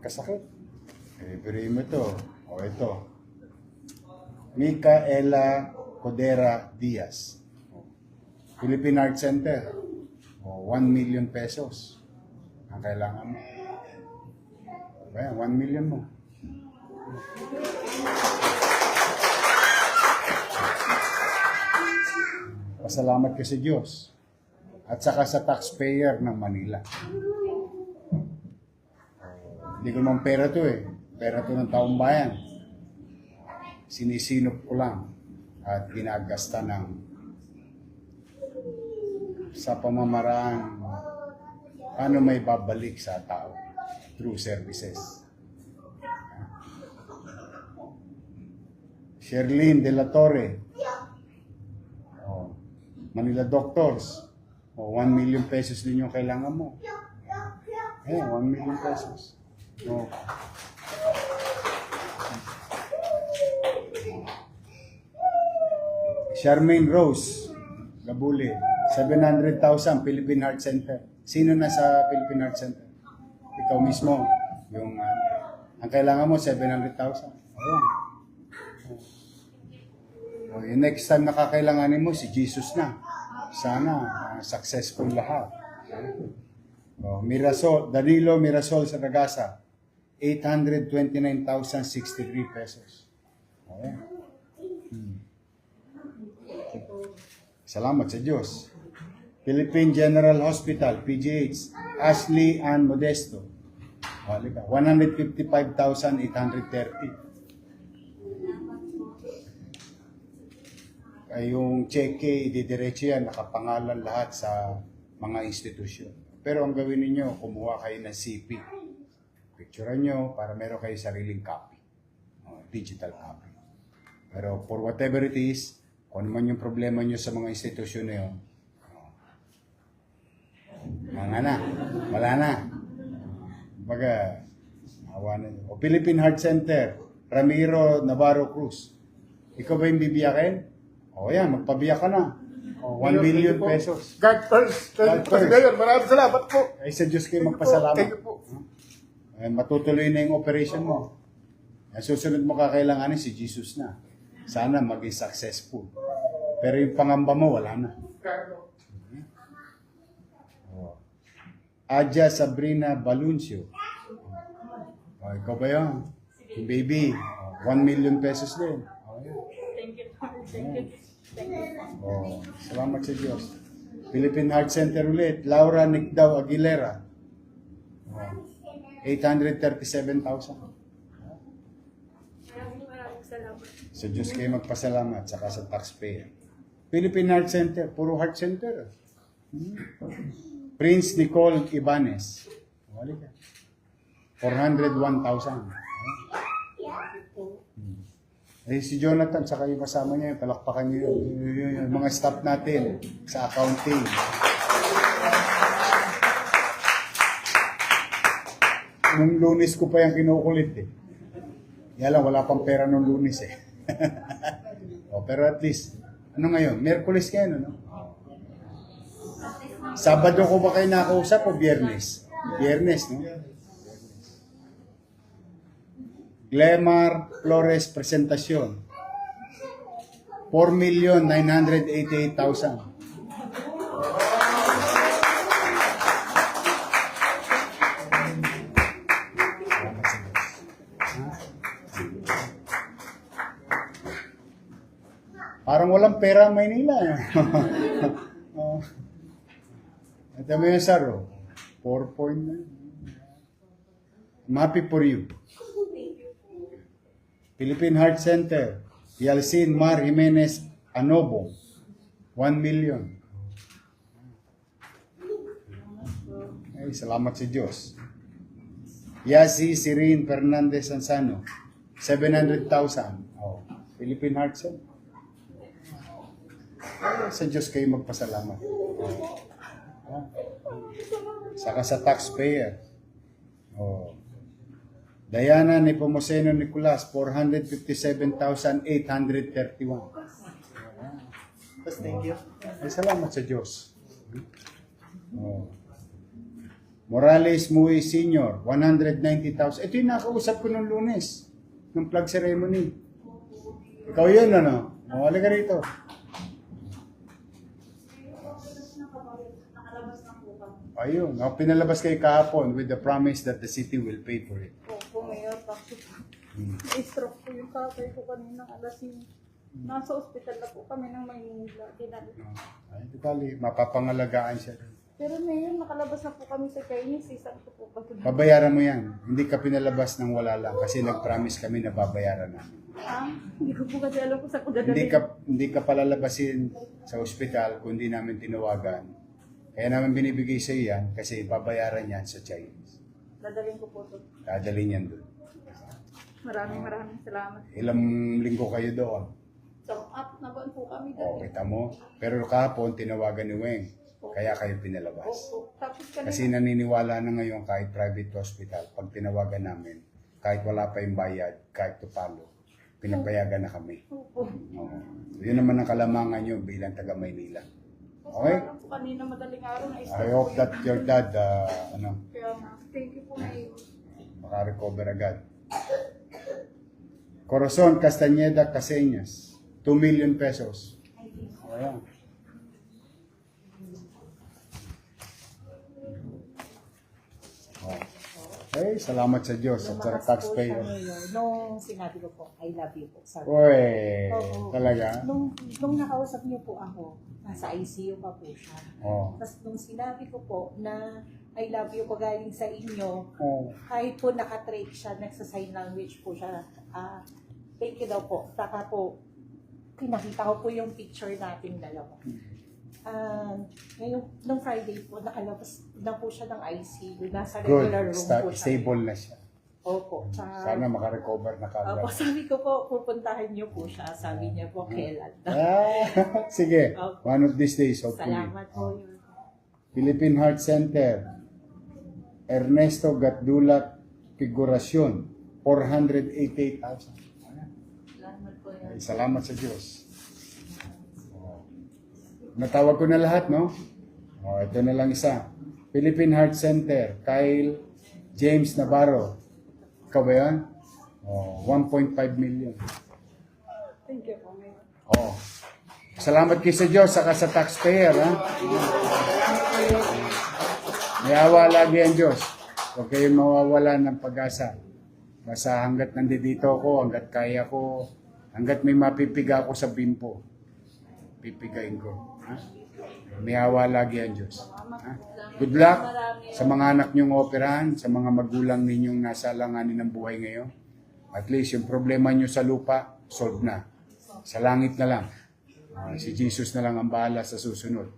magkasakit. Pero mo ito. O ito. Micaela Codera Diaz. Philippine Heart Center. O 1 million pesos. Ang kailangan mo. Kaya 1 million mo. Pasalamat ka sa Diyos. At saka sa taxpayer ng Manila. Hindi ko naman pera to eh. Pera to ng taong bayan. Sinisinop ko lang at ginagasta ng sa pamamaraan paano may babalik sa tao through services. Sherlyn De La Torre, Manila Doctors, 1 million pesos din yung kailangan mo. 1 million pesos. Charmaine Rose Gabuli, 700,000 Philippine Heart Center. Sino na sa Philippine Heart Center? Ikaw mismo. Yung ang kailangan mo 700,000. Yung next time na kakailanganin mo si Jesus na. Sana successful lahat. Danilo Mirasol sa Ragasa, 829,063 pesos. Salamat sa Diyos. Philippine General Hospital, PGH, Ashley Ann Modesto. 155,830. Yung cheque, didiretso yan, nakapangalan lahat sa mga institusyon. Pero ang gawin ninyo, kumuha kayo ng CP. Picturean nyo para meron kayo sariling copy. Digital copy. Pero for whatever it is, kung ano man yung problema nyo sa mga institusyon na yun, wala na. Baga, awa na nyo. Philippine Heart Center, Ramiro Navarro Cruz. Ikaw ba yung bibiyakin? Yan, magpabiyak ka na. 1 million pesos. God first. God first. Ngayon, maraming salamat po. Ay sa Diyos kayo magpasalamat. Thank you po. Matutuloy na yung operation mo. Ang susunod mo kakailanganin si Jesus na. Sana maging successful. Pero yung pangamba mo, wala na. Adja Sabrina Baluncio. Ikaw ba yun? Yung baby. 1 million pesos din. Thank you. Salamat sa Diyos. Philippine Heart Center ulit. Laura Nicdao Aguilera. 837,000. Maraming salamat. Sa Diyos kayo magpasalamat, saka sa taxpayer. Philippine Heart Center, puro heart center. Prince Nicole Ibanez. 401,000. Si Jonathan, saka yung kasama niya, palakpakan niyo yung mga staff natin sa accounting. Nung Lunes ko pa yung kinukulit eh. Yan lang, wala pang pera nung Lunes eh. Pero at least, ano ngayon? Merkulis kayo, no? Sabado ko ba kayo nakausap o Biyernes? Biyernes, no? Glemar Flores Presentasyon. 4,988,000. Parang walang pera ang Maynila. Ito mo yung saro. 4.9. I'm happy for you. Philippine Heart Center, Yalcin Mar Jimenez Anobo, 1 million. Ay, salamat sa Diyos. Yasi Sirin Fernandez Ansano, 700,000. Philippine Heart Center. Sa Diyos kayo magpasalamat. Saka sa taxpayer. Diana Nepomuceno Nicolas, 457,831. Thank you. Ay, salamat sa Diyos. Morales Muy Senior, 190,000. Ito yung nakausap ko nung Lunes, ng flag ceremony. Ikaw yun, ano? Mawala ka rito. Ayun, pinalabas kayo kahapon with the promise that the city will pay for it. Opo, Mayor. Tapos, na-stroke po yung tatay ko kanina alas yung nasa ospital na po kami ng Maynila. Ay, di bali, mapapangalagaan siya. Pero Mayor, nakalabas na po kami sa Chinese. Isang po po ba ito? Babayaran mo yan. Hindi ka pinalabas ng wala lang kasi nag-promise kami na babayaran namin. Hindi ko po kasi alam kung saan ko dadalhin. Hindi ka palalabasin sa ospital kung hindi namin tinawagan. Kaya namin binibigay sa iyo yan kasi babayaran yan sa Chinese. Dadalhin ko po ito. Dadalhin yan doon. Maraming salamat. Ilang linggo kayo doon. So, up na ba po kami O, doon? kita mo. Pero kahapon, tinawagan ni Weng. Kaya kayo pinalabas. Opo. Tapos kanina, Kasi naniniwala na ngayon kahit private hospital, pag tinawagan namin, kahit wala pa yung bayad, kahit tupalo, pinapayagan na kami. opo. Oo. Yun naman ang kalamangan nyo bilang taga Maynila. Okay? Parang po kanina madaling araw na I hope that your dad, Kaya nga, thank you po Mayor. makarecover agad. Corazon Castañeda Caseñas, 2 million pesos. Ayan. Okay, salamat sa Diyos at sa taxpayer. Nung sinabi ko po, I love you po. Sabi. Uy, Oo. talaga? Nung nakausap niyo po ako, nasa ICU pa po siya. Oo. Tapos nung sinabi ko po na I love you po galing sa inyo, Oh. kahit po nakatrade siya, nagsa-sign language po siya, thank you daw po. Saka po, pinakita ko po yung picture nating dalawa. Ngayon, nung Friday po, nakalabas na po siya ng ICU. Nasa Good. regular room po siya. Stable na siya. Opo. Sana makarecover na Opo, kagad. sabi ko po, pupuntahan niyo po siya. Sabi niya po, kailan. Sige, Okay. one of these days, hopefully. Salamat po. Philippine Heart Center, Ernesto Gatdulat Figuracion, 488,000. Salamat po. Ay, salamat sa Diyos. Natawag ko na lahat, no? Ito na lang isa. Philippine Heart Center, Kyle James Navarro. Ikaw ba yan? 1.5 million. Thank you po Mayor. Salamat kayo sa Diyos, saka sa taxpayer, ha? May awa lagi ang Diyos. Huwag kayong mawawala ng pag-asa. Basta hanggat nandito ako, hanggat kaya ko, hanggat may mapipiga ako sa bimpo, pipigain ko. Ha? May awa lagi ang Diyos. Ha? Good luck sa mga anak niyong operahan, sa mga magulang ninyong nasa langanin ng buhay ngayon. At least yung problema niyo sa lupa, solve na. Sa langit na lang. Si Jesus na lang ang bahala sa susunod.